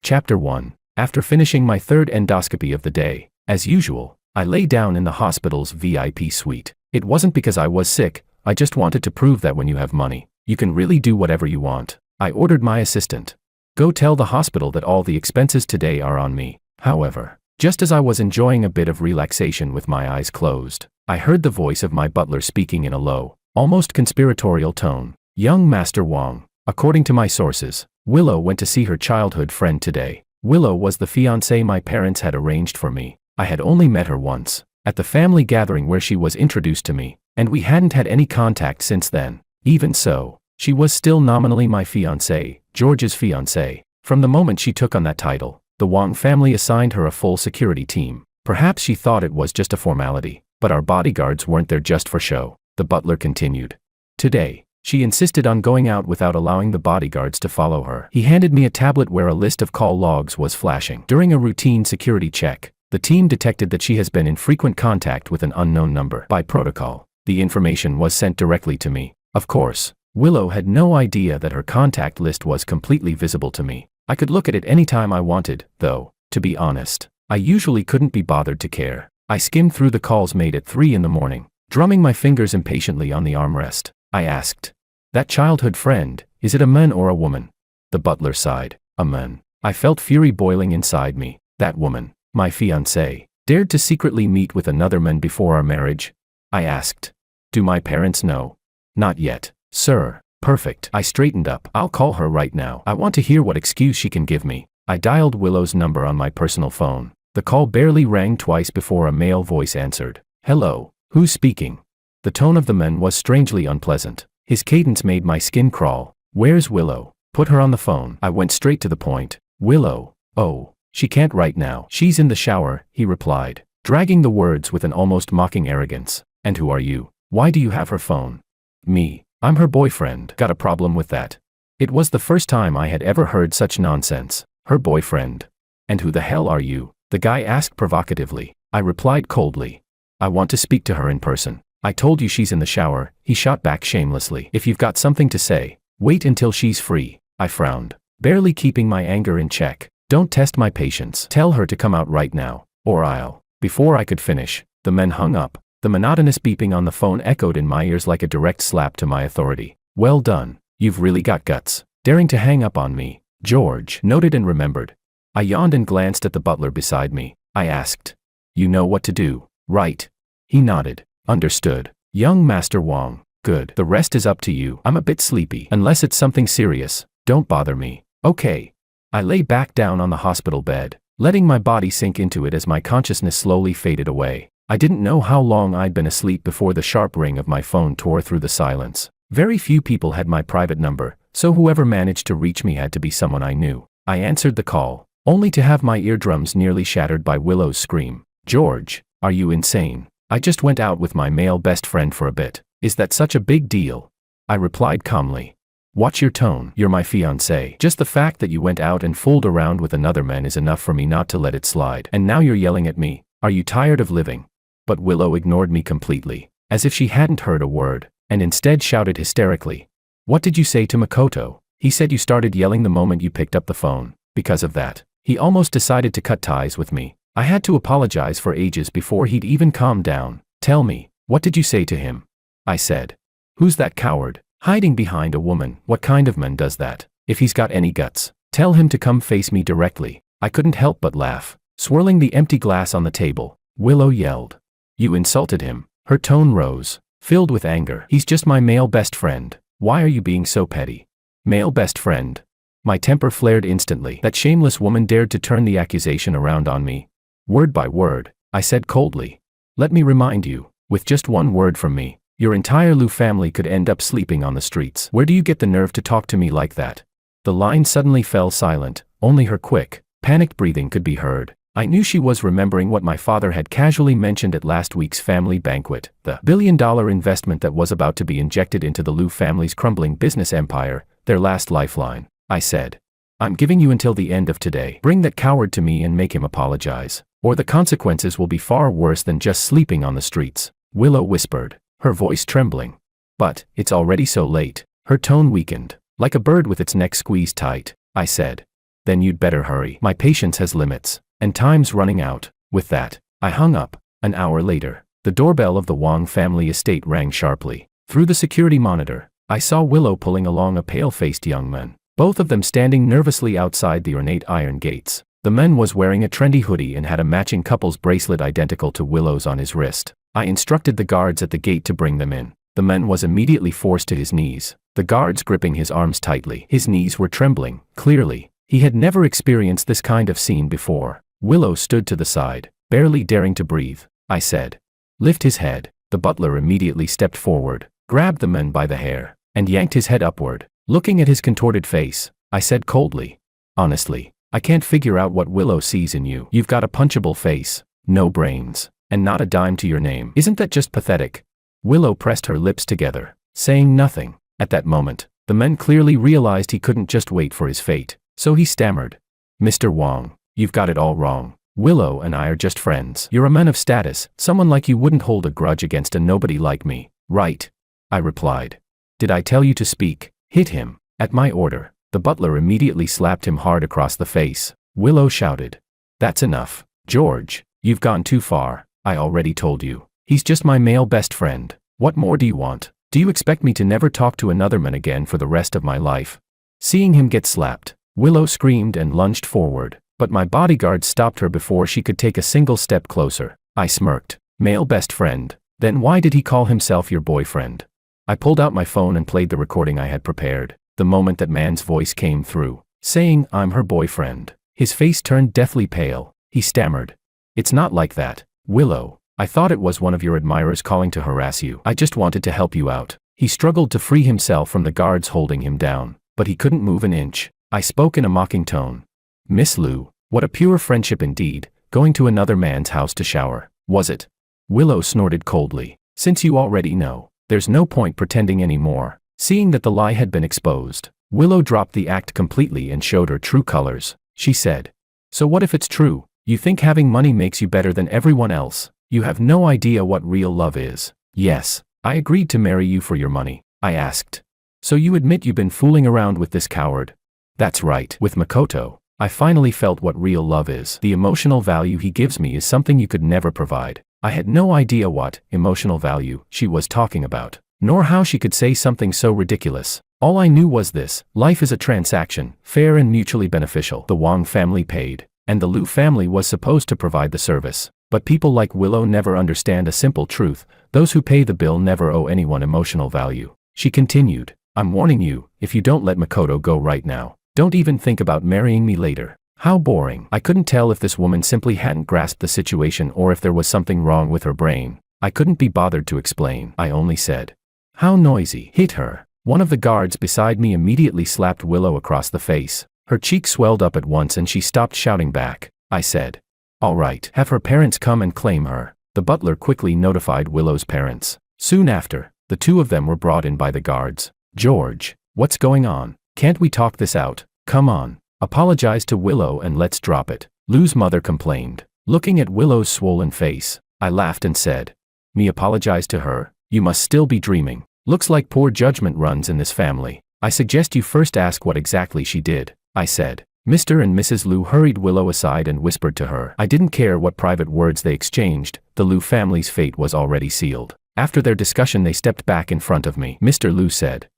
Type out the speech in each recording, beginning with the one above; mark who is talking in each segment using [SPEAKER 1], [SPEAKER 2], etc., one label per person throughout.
[SPEAKER 1] Chapter 1. After finishing my third endoscopy of the day, as usual, I lay down in the hospital's VIP suite. It wasn't because I was sick, I just wanted to prove that when you have money, you can really do whatever you want. I ordered my assistant, "Go tell the hospital that all the expenses today are on me." However, just as I was enjoying a bit of relaxation with my eyes closed, I heard the voice of my butler speaking in a low, almost conspiratorial tone. "Young Master Wang, according to my sources, Willow went to see her childhood friend today. Willow was the fiancée my parents had arranged for me. I had only met her once, at the family gathering where she was introduced to me, and we hadn't had any contact since then. Even so, she was still nominally my fiancée, George's fiancée. From the moment she took on that title, the Wang family assigned her a full security team. Perhaps she thought it was just a formality, but our bodyguards weren't there just for show," the butler continued. "Today, she insisted on going out without allowing the bodyguards to follow her." He handed me a tablet where a list of call logs was flashing. During a routine security check, the team detected that she has been in frequent contact with an unknown number. By protocol, the information was sent directly to me. Of course, Willow had no idea that her contact list was completely visible to me. I could look at it any time I wanted, though, to be honest, I usually couldn't be bothered to care. I skimmed through the calls made at 3 in the morning, drumming my fingers impatiently on the armrest. I asked, "That childhood friend, is it a man or a woman?" The butler sighed. "A man." I felt fury boiling inside me. That woman, my fiancée, dared to secretly meet with another man before our marriage? I asked, "Do my parents know?" "Not yet, sir." "Perfect." I straightened up. "I'll call her right now. I want to hear what excuse she can give me." I dialed Willow's number on my personal phone. The call barely rang twice before a male voice answered. "Hello, who's speaking?" The tone of the man was strangely unpleasant. His cadence made my skin crawl. "Where's Willow? Put her on the phone." I went straight to the point. "Willow? Oh, she can't right now. She's in the shower," he replied, dragging the words with an almost mocking arrogance. "And who are you? Why do you have her phone?" "Me. I'm her boyfriend." "Got a problem with that?" It was the first time I had ever heard such nonsense. "Her boyfriend? And who the hell are you?" the guy asked provocatively. I replied coldly, "I want to speak to her in person." "I told you she's in the shower," he shot back shamelessly. "If you've got something to say, wait until she's free." I frowned, barely keeping my anger in check. "Don't test my patience. Tell her to come out right now, or I'll..." Before I could finish, the man hung up. The monotonous beeping on the phone echoed in my ears like a direct slap to my authority. "Well done, you've really got guts. Daring to hang up on me." George noted and remembered. I yawned and glanced at the butler beside me. I asked, "You know what to do, right?" He nodded. "Understood, young Master Wang. Good. The rest is up to you. I'm a bit sleepy. Unless it's something serious, don't bother me." "Okay." I lay back down on the hospital bed, letting my body sink into it as my consciousness slowly faded away. I didn't know how long I'd been asleep before the sharp ring of my phone tore through the silence. Very few people had my private number, so whoever managed to reach me had to be someone I knew. I answered the call, only to have my eardrums nearly shattered by Willow's scream. "George, are you insane? I just went out with my male best friend for a bit. Is that such a big deal?" I replied calmly. "Watch your tone. You're my fiancée. Just the fact that you went out and fooled around with another man is enough for me not to let it slide. And now you're yelling at me. Are you tired of living?" But Willow ignored me completely, as if she hadn't heard a word, and instead shouted hysterically, "What did you say to Makoto?" "He said you started yelling the moment you picked up the phone. Because of that, he almost decided to cut ties with me. I had to apologize for ages before he'd even calm down." "Tell me, what did you say to him?" I said. "Who's that coward? Hiding behind a woman? What kind of man does that? If he's got any guts, tell him to come face me directly." I couldn't help but laugh. Swirling the empty glass on the table, Willow yelled, "You insulted him." Her tone rose, filled with anger. "He's just my male best friend. Why are you being so petty?" "Male best friend?" My temper flared instantly. That shameless woman dared to turn the accusation around on me. Word by word, I said coldly. "Let me remind you, with just one word from me, your entire Liu family could end up sleeping on the streets. Where do you get the nerve to talk to me like that?" The line suddenly fell silent. Only her quick, panicked breathing could be heard. I knew she was remembering what my father had casually mentioned at last week's family banquet, the billion-dollar investment that was about to be injected into the Liu family's crumbling business empire, their last lifeline. I said, "I'm giving you until the end of today. Bring that coward to me and make him apologize, or the consequences will be far worse than just sleeping on the streets." Willow whispered, her voice trembling. "But, it's already so late." Her tone weakened, like a bird with its neck squeezed tight. I said, Then you'd better hurry. My patience has limits, and time's running out. With that, I hung up. An hour later, the doorbell of the Wong family estate rang sharply. Through the security monitor, I saw Willow pulling along a pale-faced young man, both of them standing nervously outside the ornate iron gates. The man was wearing a trendy hoodie and had a matching couple's bracelet identical to Willow's on his wrist. I instructed the guards at the gate to bring them in. The man was immediately forced to his knees, the guards gripping his arms tightly. His knees were trembling, clearly. He had never experienced this kind of scene before. Willow stood to the side, barely daring to breathe. I said, "Lift his head." The butler immediately stepped forward, grabbed the man by the hair, and yanked his head upward. Looking at his contorted face, I said coldly, "Honestly, I can't figure out what Willow sees in you. You've got a punchable face, no brains, and not a dime to your name. Isn't that just pathetic?" Willow pressed her lips together, saying nothing. At that moment, the man clearly realized he couldn't just wait for his fate, so he stammered, "Mr. Wong, you've got it all wrong. Willow and I are just friends. You're a man of status, someone like you wouldn't hold a grudge against a nobody like me, right?" I replied. "Did I tell you to speak?" "Hit him." At my order, the butler immediately slapped him hard across the face. Willow shouted, "That's enough, George. You've gone too far. I already told you. He's just my male best friend. What more do you want? Do you expect me to never talk to another man again for the rest of my life?" Seeing him get slapped, Willow screamed and lunged forward, but my bodyguard stopped her before she could take a single step closer. I smirked. "Male best friend? Then why did he call himself your boyfriend?" I pulled out my phone and played the recording I had prepared. The moment that man's voice came through, saying, "I'm her boyfriend," his face turned deathly pale. He stammered, "It's not like that, Willow. I thought it was one of your admirers calling to harass you. I just wanted to help you out." He struggled to free himself from the guards holding him down, but he couldn't move an inch. I spoke in a mocking tone. "Miss Liu, what a pure friendship indeed, going to another man's house to shower, was it?" Willow snorted coldly. "Since you already know, there's no point pretending anymore." Seeing that the lie had been exposed, Willow dropped the act completely and showed her true colors. She said, "So what if it's true? You think having money makes you better than everyone else? You have no idea what real love is." "Yes, I agreed to marry you for your money." I asked, "So you admit you've been fooling around with this coward?" "That's right. With Makoto, I finally felt what real love is. The emotional value he gives me is something you could never provide." I had no idea what emotional value she was talking about, nor how she could say something so ridiculous. All I knew was this: life is a transaction, fair and mutually beneficial. The Wong family paid, and the Liu family was supposed to provide the service. But people like Willow never understand a simple truth: those who pay the bill never owe anyone emotional value. She continued, "I'm warning you, if you don't let Makoto go right now, don't even think about marrying me later." How boring. I couldn't tell if this woman simply hadn't grasped the situation or if there was something wrong with her brain. I couldn't be bothered to explain. I only said, "How noisy." "Hit her." One of the guards beside me immediately slapped Willow across the face. Her cheek swelled up at once and she stopped shouting back. I said, "All right, have her parents come and claim her." The butler quickly notified Willow's parents. Soon after, the two of them were brought in by the guards. "George, what's going on? Can't we talk this out? Come on. Apologize to Willow and let's drop it," Liu's mother complained. Looking at Willow's swollen face, I laughed and said, "Me apologize to her? You must still be dreaming. Looks like poor judgment runs in this family. I suggest you first ask what exactly she did," I said. Mr. and Mrs. Liu hurried Willow aside and whispered to her. I didn't care what private words they exchanged, the Liu family's fate was already sealed. After their discussion they stepped back in front of me. Mr. Liu said,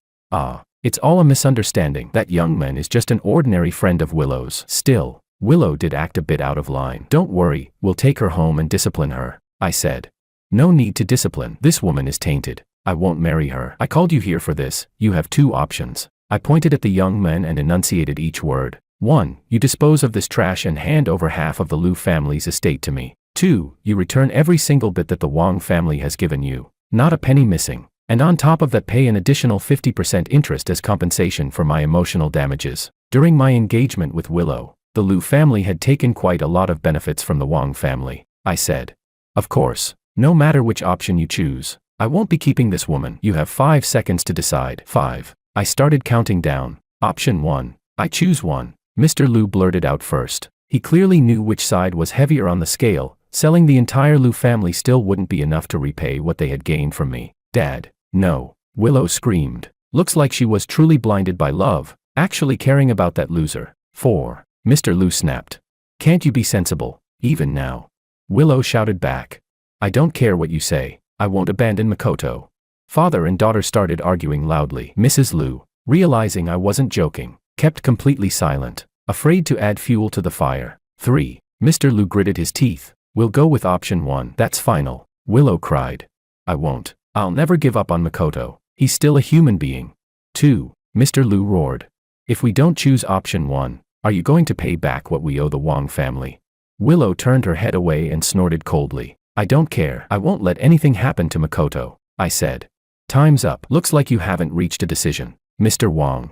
[SPEAKER 1] "It's all a misunderstanding. That young man is just an ordinary friend of Willow's." Still, Willow did act a bit out of line. "Don't worry, we'll take her home and discipline her," I said. "No need to discipline. This woman is tainted. I won't marry her. I called you here for this. You have two options." I pointed at the young man and enunciated each word. 1. You dispose of this trash and hand over half of the Liu family's estate to me. 2. You return every single bit that the Wong family has given you. Not a penny missing. And on top of that pay an additional 50% interest as compensation for my emotional damages. During my engagement with Willow, the Liu family had taken quite a lot of benefits from the Wong family. I said, "Of course, no matter which option you choose, I won't be keeping this woman. You have 5 seconds to decide." 5. I started counting down. Option 1. I choose 1. Mr. Liu blurted out first. He clearly knew which side was heavier on the scale. Selling the entire Liu family still wouldn't be enough to repay what they had gained from me. "Dad, no," Willow screamed. Looks like she was truly blinded by love, actually caring about that loser. 4. Mr. Liu snapped. Can't you be sensible, even now? Willow shouted back. I don't care what you say, I won't abandon Makoto. Father and daughter started arguing loudly. Mrs. Liu, realizing I wasn't joking, kept completely silent, afraid to add fuel to the fire. 3. Mr. Liu gritted his teeth. We'll go with option 1. That's final. Willow cried. I won't. I'll never give up on Makoto. He's still a human being. 2. Mr. Liu roared. If we don't choose option 1, are you going to pay back what we owe the Wang family? Willow turned her head away and snorted coldly. I don't care. I won't let anything happen to Makoto, I said. Time's up. Looks like you haven't reached a decision, Mr. Wang.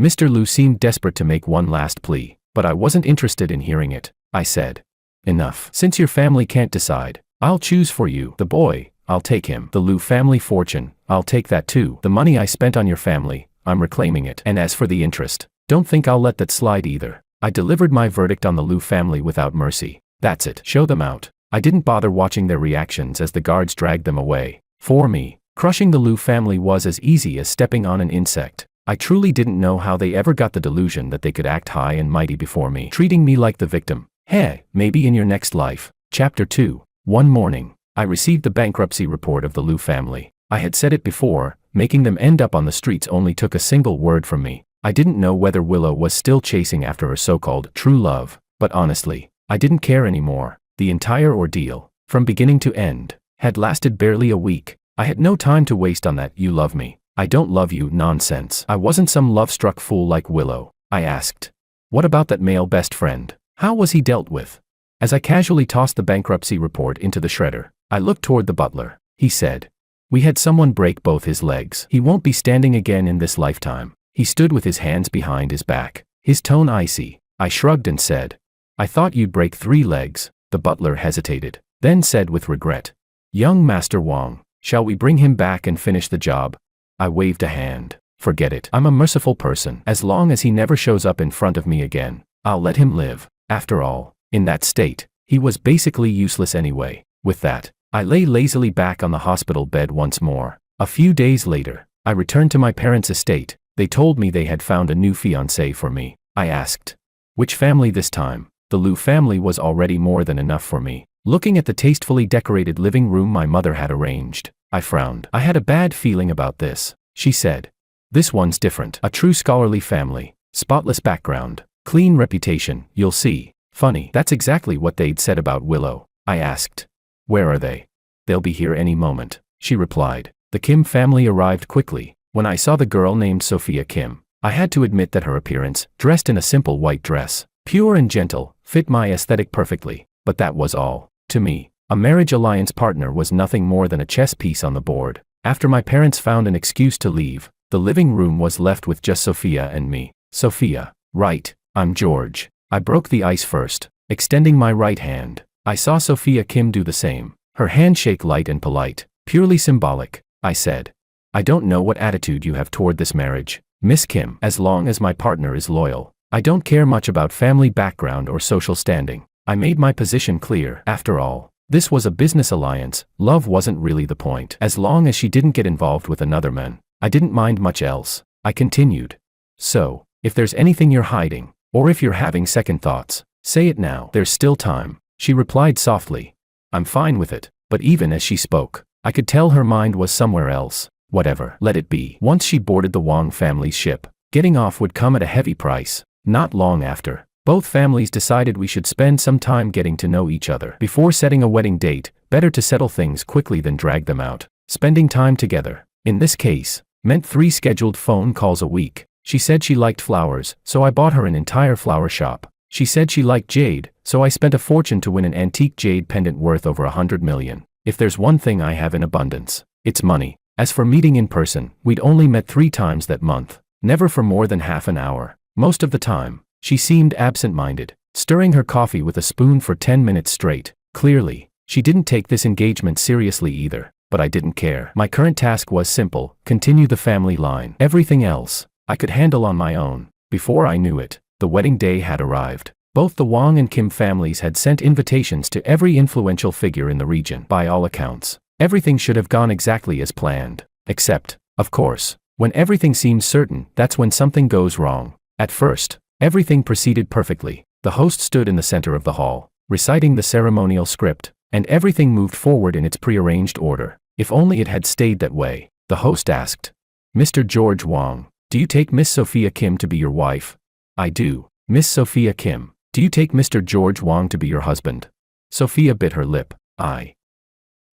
[SPEAKER 1] Mr. Liu seemed desperate to make one last plea, but I wasn't interested in hearing it. I said. Enough. Since your family can't decide, I'll choose for you. The boy, I'll take him. The Liu family fortune, I'll take that too. The money I spent on your family, I'm reclaiming it. And as for the interest, don't think I'll let that slide either. I delivered my verdict on the Liu family without mercy. That's it. Show them out. I didn't bother watching their reactions as the guards dragged them away. For me, crushing the Liu family was as easy as stepping on an insect. I truly didn't know how they ever got the delusion that they could act high and mighty before me, treating me like the victim. Hey, maybe in your next life. Chapter 2. One morning, I received the bankruptcy report of the Liu family. I had said it before, making them end up on the streets only took a single word from me. I didn't know whether Willow was still chasing after her so-called true love, but honestly, I didn't care anymore. The entire ordeal, from beginning to end, had lasted barely a week. I had no time to waste on that "you love me, I don't love you" nonsense. I wasn't some love-struck fool like Willow. I asked. What about that male best friend? How was he dealt with? As I casually tossed the bankruptcy report into the shredder, I looked toward the butler. He said. We had someone break both his legs. He won't be standing again in this lifetime. He stood with his hands behind his back, his tone icy. I shrugged and said. I thought you'd break 3 legs. The butler hesitated, then said with regret. Young Master Wang, shall we bring him back and finish the job? I waved a hand. Forget it. I'm a merciful person. As long as he never shows up in front of me again, I'll let him live. After all, in that state, he was basically useless anyway. With that, I lay lazily back on the hospital bed once more. A few days later, I returned to my parents' estate. They told me they had found a new fiancée for me. I asked. Which family this time? The Liu family was already more than enough for me. Looking at the tastefully decorated living room my mother had arranged, I frowned. I had a bad feeling about this. She said. This one's different. A true scholarly family. Spotless background. Clean reputation, you'll see. Funny. That's exactly what they'd said about Willow. I asked. Where are they? They'll be here any moment, she replied. The Kim family arrived quickly. When I saw the girl named Sophia Kim, I had to admit that her appearance, dressed in a simple white dress, pure and gentle, fit my aesthetic perfectly. But that was all. To me, a marriage alliance partner was nothing more than a chess piece on the board. After my parents found an excuse to leave, the living room was left with just Sophia and me. Sophia. Right, I'm George. I broke the ice first, extending my right hand. I saw Sophia Kim do the same. Her handshake light and polite, purely symbolic. I said. I don't know what attitude you have toward this marriage, Miss Kim. As long as my partner is loyal, I don't care much about family background or social standing. I made my position clear. After all, this was a business alliance. Love wasn't really the point. As long as she didn't get involved with another man, I didn't mind much else. I continued. So, if there's anything you're hiding, or if you're having second thoughts, say it now. There's still time. She replied softly. I'm fine with it. But even as she spoke, I could tell her mind was somewhere else. Whatever. Let it be. Once she boarded the Wang family's ship, getting off would come at a heavy price. Not long after, both families decided we should spend some time getting to know each other. Before setting a wedding date, better to settle things quickly than drag them out. Spending time together, in this case, meant 3 scheduled phone calls a week. She said she liked flowers, so I bought her an entire flower shop. She said she liked jade, so I spent a fortune to win an antique jade pendant worth over 100 million. If there's one thing I have in abundance, it's money. As for meeting in person, we'd only met 3 times that month, never for more than half an hour. Most of the time, she seemed absent-minded, stirring her coffee with a spoon for 10 minutes straight. Clearly, she didn't take this engagement seriously either, but I didn't care. My current task was simple: continue the family line. Everything else, I could handle on my own. Before I knew it, the wedding day had arrived. Both the Wang and Kim families had sent invitations to every influential figure in the region. By all accounts, everything should have gone exactly as planned. Except, of course, when everything seems certain, that's when something goes wrong. At first, Everything proceeded perfectly. The host stood in the center of the hall, reciting the ceremonial script, and everything moved forward in its prearranged order. If only it had stayed that way. The host asked, "Mr. George Wong, do you take Miss Sophia Kim to be your wife?" "I do." "Miss Sophia Kim, do you take Mr. George Wong to be your husband?" Sophia bit her lip. I.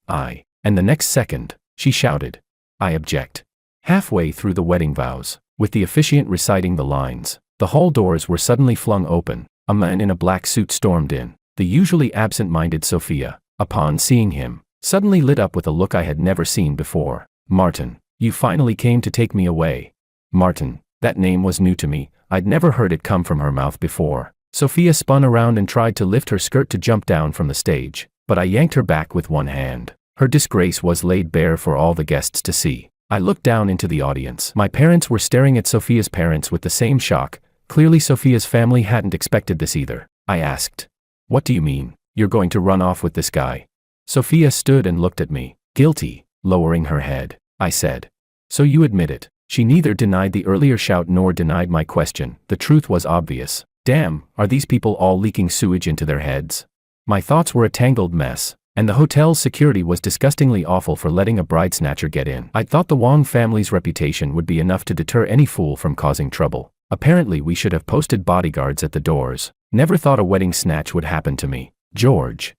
[SPEAKER 1] And the next second, she shouted, "I object." Halfway through the wedding vows, with the officiant reciting the lines, the hall doors were suddenly flung open. A man in a black suit stormed in. The usually absent-minded Sophia, upon seeing him, suddenly lit up with a look I had never seen before. "Martin, you finally came to take me away." Martin, that name was new to me. I'd never heard it come from her mouth before. Sophia spun around and tried to lift her skirt to jump down from the stage, but I yanked her back with one hand. Her disgrace was laid bare for all the guests to see. I looked down into the audience. My parents were staring at Sophia's parents with the same shock. Clearly Sophia's family hadn't expected this either. I asked, "What do you mean, you're going to run off with this guy?" Sophia stood and looked at me, guilty, lowering her head. I said, "So you admit it." She neither denied the earlier shout nor denied my question. The truth was obvious. Damn, are these people all leaking sewage into their heads? My thoughts were a tangled mess, and the hotel's security was disgustingly awful for letting a bride snatcher get in. I'd thought the Wong family's reputation would be enough to deter any fool from causing trouble. Apparently we should have posted bodyguards at the doors. Never thought a wedding snatch would happen to me. George,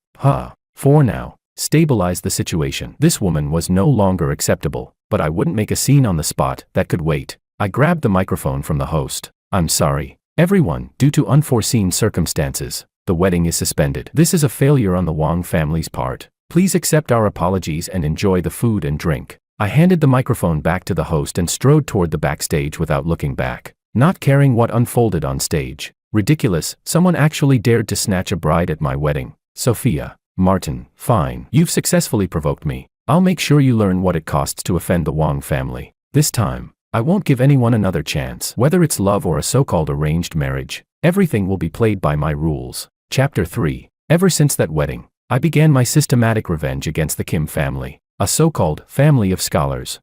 [SPEAKER 1] for now, stabilize the situation. This woman was no longer acceptable, but I wouldn't make a scene on the spot. That could wait. I grabbed the microphone from the host. "I'm sorry, everyone, due to unforeseen circumstances, the wedding is suspended. This is a failure on the Wong family's part. Please accept our apologies and enjoy the food and drink." I handed the microphone back to the host and strode toward the backstage without looking back, not caring what unfolded on stage. Ridiculous, someone actually dared to snatch a bride at my wedding. Sophia, Martin, fine. You've successfully provoked me. I'll make sure you learn what it costs to offend the Wong family. This time, I won't give anyone another chance. Whether it's love or a so-called arranged marriage, everything will be played by my rules. Chapter 3. Ever since that wedding, I began my systematic revenge against the Kim family, a so-called family of scholars.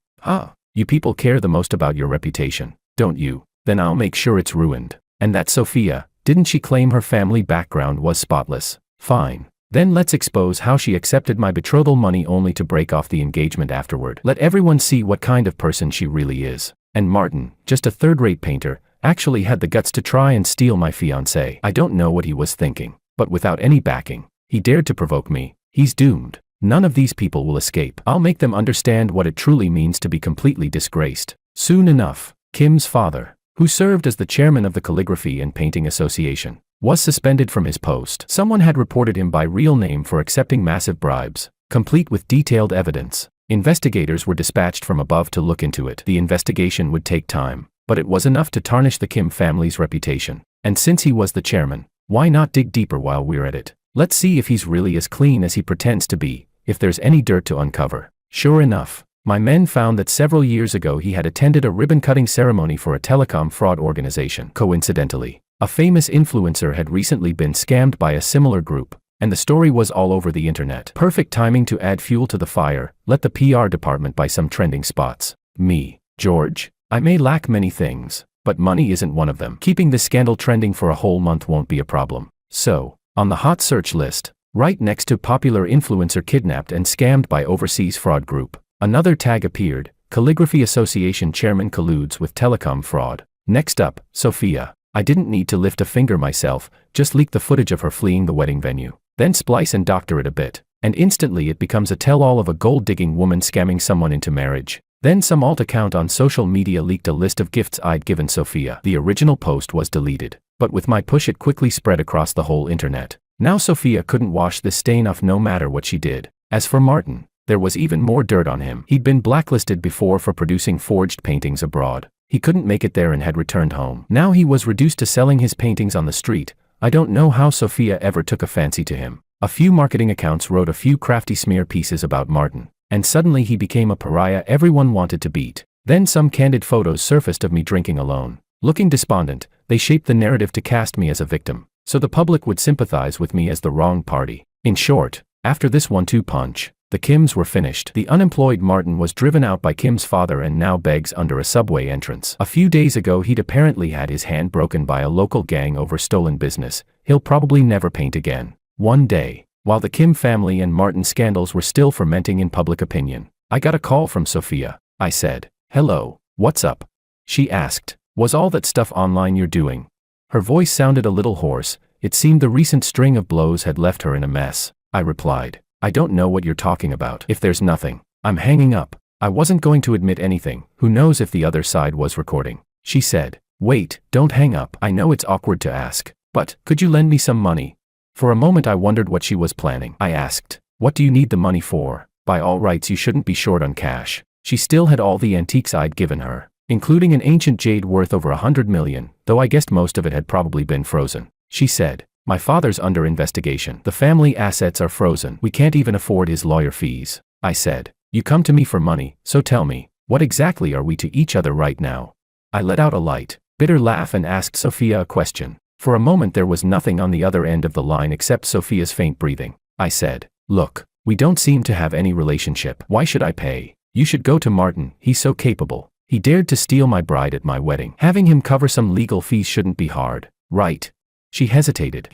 [SPEAKER 1] You people care the most about your reputation, don't you? Then I'll make sure it's ruined. And that Sophia, didn't she claim her family background was spotless? Fine. Then let's expose how she accepted my betrothal money only to break off the engagement afterward. Let everyone see what kind of person she really is. And Martin, just a third-rate painter, actually had the guts to try and steal my fiancée. I don't know what he was thinking, but without any backing, he dared to provoke me. He's doomed. None of these people will escape. I'll make them understand what it truly means to be completely disgraced. Soon enough, Kim's father, who served as the chairman of the Calligraphy and Painting Association, was suspended from his post. Someone had reported him by real name for accepting massive bribes, complete with detailed evidence. Investigators were dispatched from above to look into it. The investigation would take time, but it was enough to tarnish the Kim family's reputation. And since he was the chairman, why not dig deeper while we're at it? Let's see if he's really as clean as he pretends to be, if there's any dirt to uncover. Sure enough, my men found that several years ago he had attended a ribbon-cutting ceremony for a telecom fraud organization. Coincidentally, a famous influencer had recently been scammed by a similar group, and the story was all over the internet. Perfect timing to add fuel to the fire. Let the PR department buy some trending spots. Me, George, I may lack many things, but money isn't one of them. Keeping this scandal trending for a whole month won't be a problem. So, on the hot search list, right next to popular influencer kidnapped and scammed by overseas fraud group, another tag appeared: Calligraphy Association chairman colludes with telecom fraud. Next up, Sophia. I didn't need to lift a finger myself, just leak the footage of her fleeing the wedding venue. Then splice and doctor it a bit, and instantly it becomes a tell-all of a gold-digging woman scamming someone into marriage. Then some alt account on social media leaked a list of gifts I'd given Sophia. The original post was deleted, but with my push it quickly spread across the whole internet. Now Sophia couldn't wash this stain off no matter what she did. As for Martin, there was even more dirt on him. He'd been blacklisted before for producing forged paintings abroad. He couldn't make it there and had returned home. Now he was reduced to selling his paintings on the street. I don't know how Sophia ever took a fancy to him. A few marketing accounts wrote a few crafty smear pieces about Martin, and suddenly he became a pariah everyone wanted to beat. Then some candid photos surfaced of me drinking alone. Looking despondent, they shaped the narrative to cast me as a victim, so the public would sympathize with me as the wrong party. In short, after this 1-2 punch, The Kims were finished. The unemployed Martin was driven out by Kim's father and now begs under a subway entrance. A few days ago he'd apparently had his hand broken by a local gang over stolen business. He'll probably never paint again. One day, while the Kim family and Martin scandals were still fermenting in public opinion, I got a call from Sophia. I said, "Hello, what's up?" She asked, "Was all that stuff online you're doing?" Her voice sounded a little hoarse. It seemed the recent string of blows had left her in a mess. I replied, "I don't know what you're talking about. If there's nothing, I'm hanging up." I wasn't going to admit anything. Who knows if the other side was recording. She said, "Wait, don't hang up. I know it's awkward to ask, but could you lend me some money?" For a moment I wondered what she was planning. I asked, "What do you need the money for? By all rights you shouldn't be short on cash." She still had all the antiques I'd given her, including an ancient jade worth over $100 million, though I guessed most of it had probably been frozen. She said, "My father's under investigation. The family assets are frozen. We can't even afford his lawyer fees." I said, "You come to me for money, so tell me, what exactly are we to each other right now?" I let out a light, bitter laugh and asked Sophia a question. For a moment there was nothing on the other end of the line except Sophia's faint breathing. I said, "Look, we don't seem to have any relationship. Why should I pay? You should go to Martin, he's so capable. He dared to steal my bride at my wedding. Having him cover some legal fees shouldn't be hard, right?" She hesitated.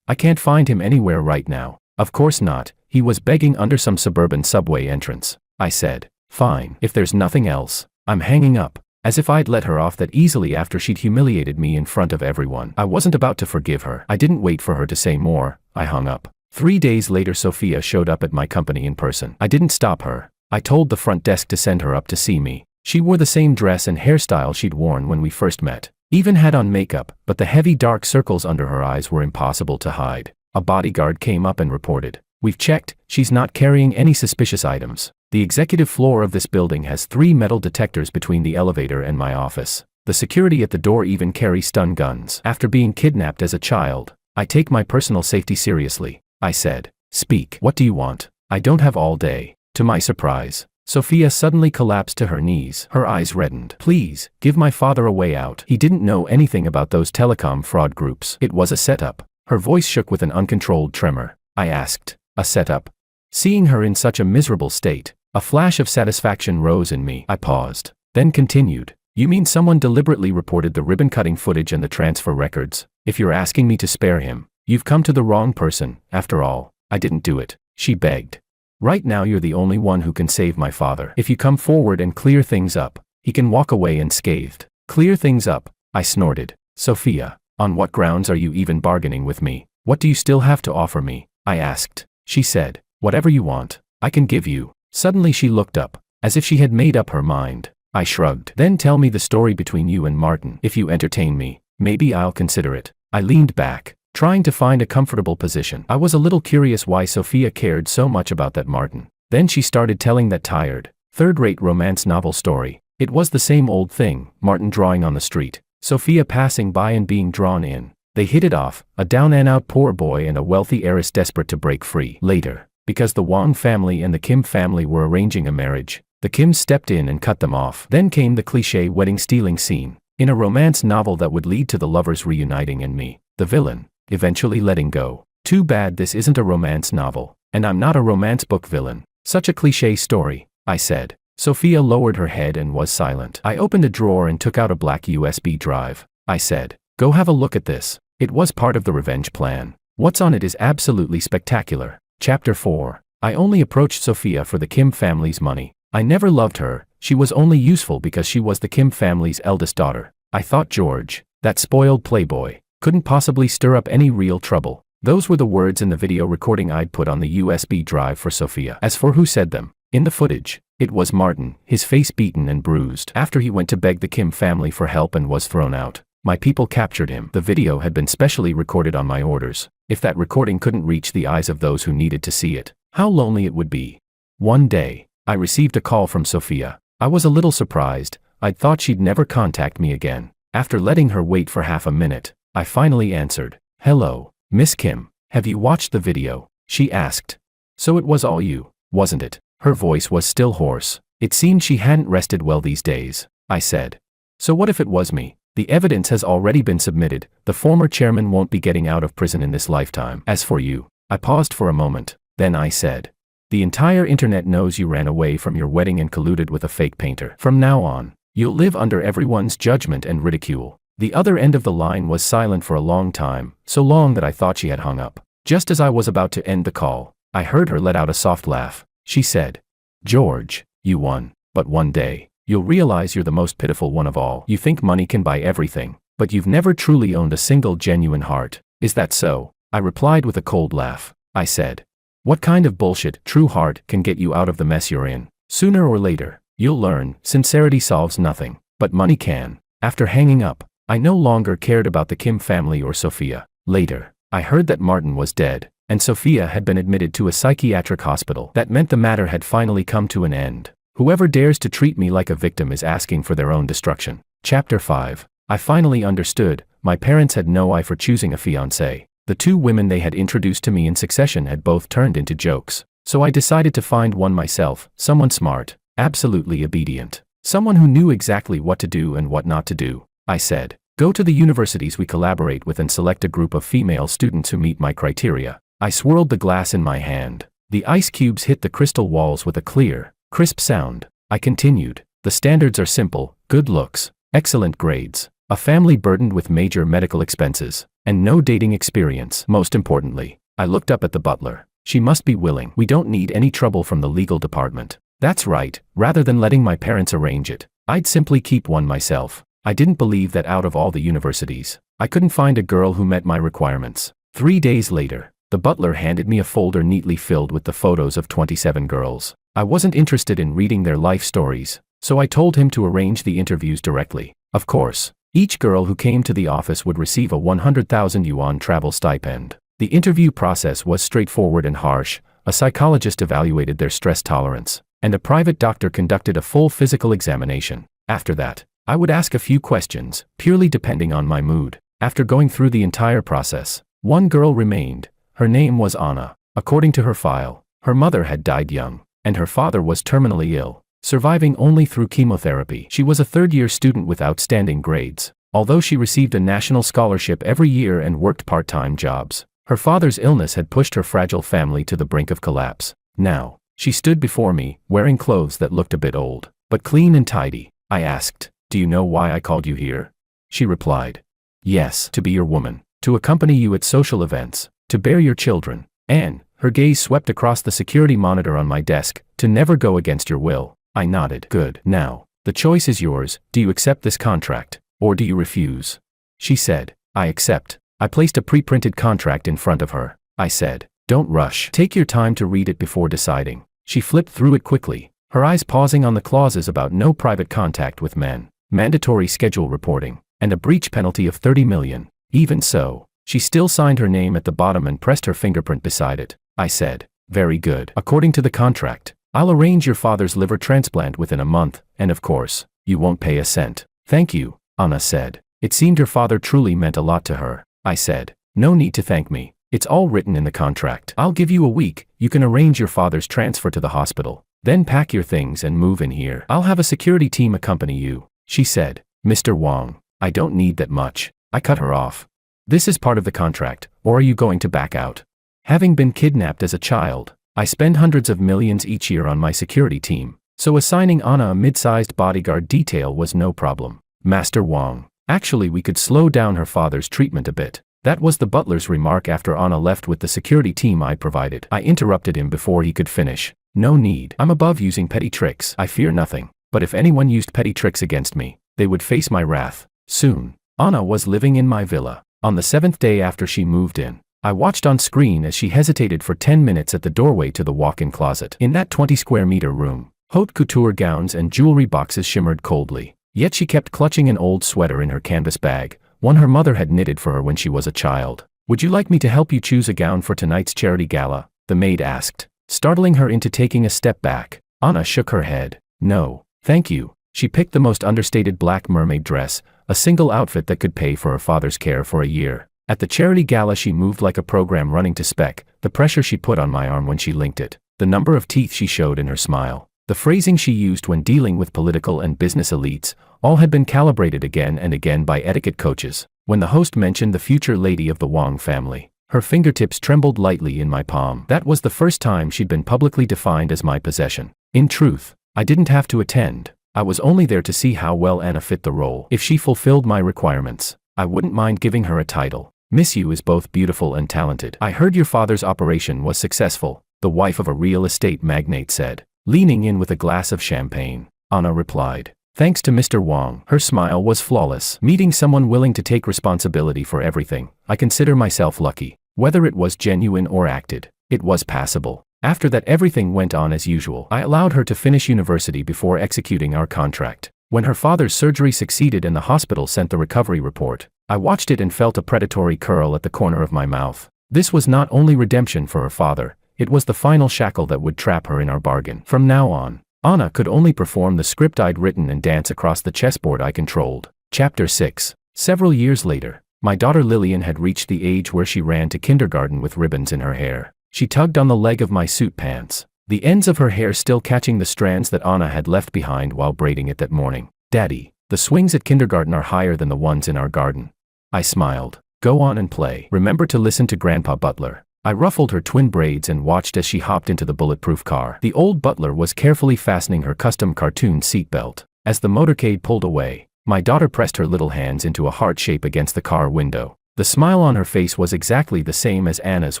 [SPEAKER 1] I can't find him anywhere right now." "Of course not, he was begging under some suburban subway entrance." I said, "Fine, if there's nothing else, I'm hanging up." As if I'd let her off that easily after she'd humiliated me in front of everyone. I wasn't about to forgive her. I didn't wait for her to say more. I hung up. 3 days later Sophia showed up at my company in person. I didn't stop her. I told the front desk to send her up to see me. She wore the same dress and hairstyle she'd worn when we first met. Even had on makeup, but the heavy dark circles under her eyes were impossible to hide. A bodyguard came up and reported, "We've checked, she's not carrying any suspicious items. The executive floor of this building has 3 metal detectors between the elevator and my office. The security at the door even carry stun guns. After being kidnapped as a child, I take my personal safety seriously." I said, "Speak. What do you want? I don't have all day." To my surprise, Sophia suddenly collapsed to her knees. Her eyes reddened. "Please, give my father a way out. He didn't know anything about those telecom fraud groups. It was a setup." Her voice shook with an uncontrolled tremor. I asked, "A setup?" Seeing her in such a miserable state, a flash of satisfaction rose in me. I paused, then continued, "You mean someone deliberately reported the ribbon-cutting footage and the transfer records? If you're asking me to spare him, you've come to the wrong person. After all, I didn't do it," she begged. "Right now you're the only one who can save my father. If you come forward and clear things up, he can walk away unscathed." "Clear things up?" I snorted. "Sophia, on what grounds are you even bargaining with me? What do you still have to offer me?" I asked. She said, "Whatever you want, I can give you." Suddenly she looked up, as if she had made up her mind. I shrugged. "Then tell me the story between you and Martin. If you entertain me, maybe I'll consider it." I leaned back, trying to find a comfortable position. I was a little curious why Sophia cared so much about that Martin. Then she started telling that tired, third-rate romance novel story. It was the same old thing, Martin drawing on the street, Sophia passing by and being drawn in. They hit it off, a down-and-out poor boy and a wealthy heiress desperate to break free. Later, because the Wang family and the Kim family were arranging a marriage, the Kims stepped in and cut them off. Then came the cliché wedding-stealing scene, in a romance novel that would lead to the lovers reuniting and me, the villain, eventually letting go. Too bad this isn't a romance novel, and I'm not a romance book villain. Such a cliché story, I said. Sophia lowered her head and was silent. I opened a drawer and took out a black USB drive. I said, "Go have a look at this. It was part of the revenge plan. What's on it is absolutely spectacular." Chapter 4. I only approached Sophia for the Kim family's money. I never loved her, she was only useful because she was the Kim family's eldest daughter. I thought George, that spoiled playboy, couldn't possibly stir up any real trouble. Those were the words in the video recording I'd put on the USB drive for Sophia. As for who said them, in the footage, it was Martin, his face beaten and bruised. After he went to beg the Kim family for help and was thrown out, my people captured him. The video had been specially recorded on my orders. If that recording couldn't reach the eyes of those who needed to see it, how lonely it would be. One day, I received a call from Sophia. I was a little surprised. I'd thought she'd never contact me again. After letting her wait for half a minute, I finally answered. "Hello, Miss Kim, have you watched the video?" she asked. "So it was all you, wasn't it?" Her voice was still hoarse. It seemed she hadn't rested well these days. I said, "So what if it was me? The evidence has already been submitted. The former chairman won't be getting out of prison in this lifetime. As for you," I paused for a moment. Then I said, The entire internet knows you ran away from your wedding and colluded with a fake painter. From now on, you'll live under everyone's judgment and ridicule." The other end of the line was silent for a long time, so long that I thought she had hung up. Just as I was about to end the call, I heard her let out a soft laugh. She said, "George, you won. But one day, you'll realize you're the most pitiful one of all. You think money can buy everything, but you've never truly owned a single genuine heart. Is that so?" I replied with a cold laugh. I said, "What kind of bullshit, true heart, can get you out of the mess you're in? Sooner or later, you'll learn, sincerity solves nothing, but money can." After hanging up, I no longer cared about the Kim family or Sophia. Later, I heard that Martin was dead, and Sophia had been admitted to a psychiatric hospital. That meant the matter had finally come to an end. Whoever dares to treat me like a victim is asking for their own destruction. Chapter 5. I finally understood. My parents had no eye for choosing a fiancée. The two women they had introduced to me in succession had both turned into jokes. So I decided to find one myself, someone smart, absolutely obedient, someone who knew exactly what to do and what not to do. I said, "Go to the universities we collaborate with and select a group of female students who meet my criteria." I swirled the glass in my hand. The ice cubes hit the crystal walls with a clear, crisp sound. I continued, "The standards are simple: good looks, excellent grades, a family burdened with major medical expenses, and no dating experience. Most importantly." I looked up at the butler. "She must be willing. We don't need any trouble from the legal department." That's right. Rather than letting my parents arrange it, I'd simply keep one myself. I didn't believe that out of all the universities, I couldn't find a girl who met my requirements. 3 days later, the butler handed me a folder neatly filled with the photos of 27 girls. I wasn't interested in reading their life stories, so I told him to arrange the interviews directly. Of course, each girl who came to the office would receive a 100,000 yuan travel stipend. The interview process was straightforward and harsh. A psychologist evaluated their stress tolerance, and a private doctor conducted a full physical examination. After that, I would ask a few questions, purely depending on my mood. After going through the entire process, one girl remained. Her name was Anna. According to her file, her mother had died young, and her father was terminally ill, surviving only through chemotherapy. She was a third-year student with outstanding grades. Although she received a national scholarship every year and worked part-time jobs, her father's illness had pushed her fragile family to the brink of collapse. Now, she stood before me, wearing clothes that looked a bit old, but clean and tidy. I asked, "Do you know why I called you here?" She replied, "Yes, to be your woman, to accompany you at social events, to bear your children, and," her gaze swept across the security monitor on my desk, "to never go against your will." I nodded. "Good. Now, the choice is yours. Do you accept this contract, or do you refuse?" She said, "I accept." I placed a pre-printed contract in front of her. I said, "Don't rush. Take your time to read it before deciding." She flipped through it quickly, her eyes pausing on the clauses about no private contact with men, mandatory schedule reporting, and a breach penalty of 30 million. Even so, she still signed her name at the bottom and pressed her fingerprint beside it. I said, "Very good. According to the contract, I'll arrange your father's liver transplant within a month, and of course, you won't pay a cent." "Thank you," Anna said. It seemed her father truly meant a lot to her. I said, "No need to thank me. It's all written in the contract. I'll give you a week. You can arrange your father's transfer to the hospital. Then pack your things and move in here. I'll have a security team accompany you." She said, "Mr. Wang, I don't need that much." I cut her off. "This is part of the contract, or are you going to back out?" Having been kidnapped as a child, I spend hundreds of millions each year on my security team, so assigning Anna a mid-sized bodyguard detail was no problem. "Master Wang, actually we could slow down her father's treatment a bit." That was the butler's remark after Anna left with the security team I provided. I interrupted him before he could finish. "No need. I'm above using petty tricks. I fear nothing. But if anyone used petty tricks against me, they would face my wrath soon." Anna was living in my villa. On the 7th day after she moved in, I watched on screen as she hesitated for 10 minutes at the doorway to the walk-in closet. In that 20-square-meter room, haute couture gowns and jewelry boxes shimmered coldly. Yet she kept clutching an old sweater in her canvas bag, one her mother had knitted for her when she was a child. "Would you like me to help you choose a gown for tonight's charity gala?" the maid asked, startling her into taking a step back. Anna shook her head. "No, thank you." She picked the most understated black mermaid dress, a single outfit that could pay for her father's care for a year. At the charity gala she moved like a program running to spec, the pressure she put on my arm when she linked it, the number of teeth she showed in her smile, the phrasing she used when dealing with political and business elites, all had been calibrated again and again by etiquette coaches. When the host mentioned the future lady of the Wang family, Her fingertips trembled lightly in my palm. That was the first time she'd been publicly defined as my possession. In truth, I didn't have to attend. I was only there to see how well Anna fit the role. If she fulfilled my requirements, I wouldn't mind giving her a title. Miss Yu is both beautiful and talented. I heard your father's operation was successful, the wife of a real estate magnate said, leaning in with a glass of champagne. Anna replied, thanks to Mr. Wang. Her smile was flawless. Meeting someone willing to take responsibility for everything, I consider myself lucky. Whether it was genuine or acted, it was passable. After that, everything went on as usual. I allowed her to finish university before executing our contract. When her father's surgery succeeded and the hospital sent the recovery report, I watched it and felt a predatory curl at the corner of my mouth. This was not only redemption for her father, it was the final shackle that would trap her in our bargain. From now on, Anna could only perform the script I'd written and dance across the chessboard I controlled. Chapter 6. Several years later, my daughter Lillian had reached the age where she ran to kindergarten with ribbons in her hair. She tugged on the leg of my suit pants, the ends of her hair still catching the strands that Anna had left behind while braiding it that morning. Daddy, the swings at kindergarten are higher than the ones in our garden. I smiled. Go on and play. Remember to listen to Grandpa Butler. I ruffled her twin braids and watched as she hopped into the bulletproof car. The old butler was carefully fastening her custom cartoon seatbelt. As the motorcade pulled away, my daughter pressed her little hands into a heart shape against the car window. The smile on her face was exactly the same as Anna's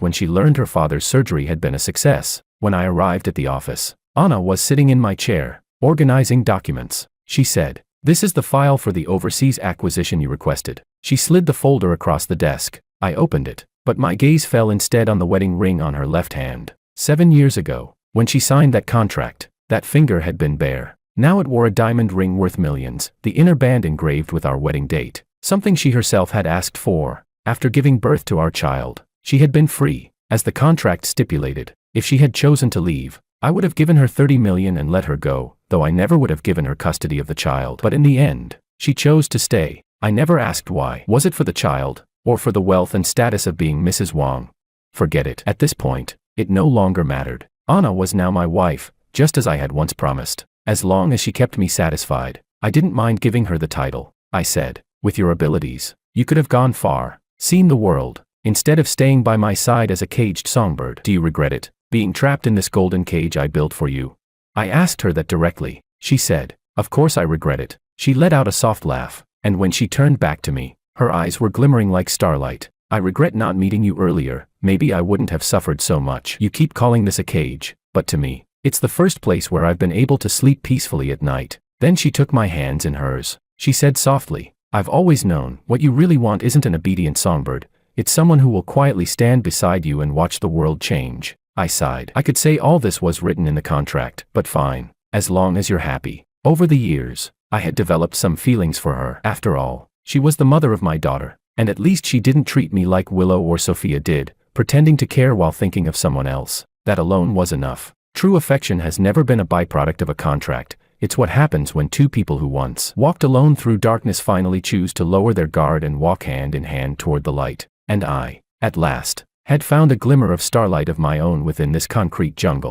[SPEAKER 1] when she learned her father's surgery had been a success. When I arrived at the office, Anna was sitting in my chair, organizing documents. She said, "This is the file for the overseas acquisition you requested." She slid the folder across the desk. I opened it, but my gaze fell instead on the wedding ring on her left hand. 7 years ago, when she signed that contract, that finger had been bare. Now it wore a diamond ring worth millions, the inner band engraved with our wedding date, something she herself had asked for. After giving birth to our child, she had been free, as the contract stipulated. If she had chosen to leave, I would have given her 30 million and let her go, though I never would have given her custody of the child. But in the end, she chose to stay. I never asked why. Was it for the child, or for the wealth and status of being Mrs. Wang? Forget it. At this point, it no longer mattered. Anna was now my wife, just as I had once promised. As long as she kept me satisfied, I didn't mind giving her the title. I said, with your abilities, you could have gone far, seen the world, instead of staying by my side as a caged songbird. Do you regret it, being trapped in this golden cage I built for you? I asked her that directly. She said, of course I regret it. She let out a soft laugh, and when she turned back to me, her eyes were glimmering like starlight. I regret not meeting you earlier. Maybe I wouldn't have suffered so much. You keep calling this a cage, but to me, it's the first place where I've been able to sleep peacefully at night. Then she took my hands in hers. She said softly, I've always known, what you really want isn't an obedient songbird. It's someone who will quietly stand beside you and watch the world change. I sighed. I could say all this was written in the contract, but fine, as long as you're happy. Over the years, I had developed some feelings for her. After all, she was the mother of my daughter, and at least she didn't treat me like Willow or Sophia did, pretending to care while thinking of someone else. That alone was enough. True affection has never been a byproduct of a contract. It's what happens when two people who once walked alone through darkness finally choose to lower their guard and walk hand in hand toward the light. And I, at last, had found a glimmer of starlight of my own within this concrete jungle.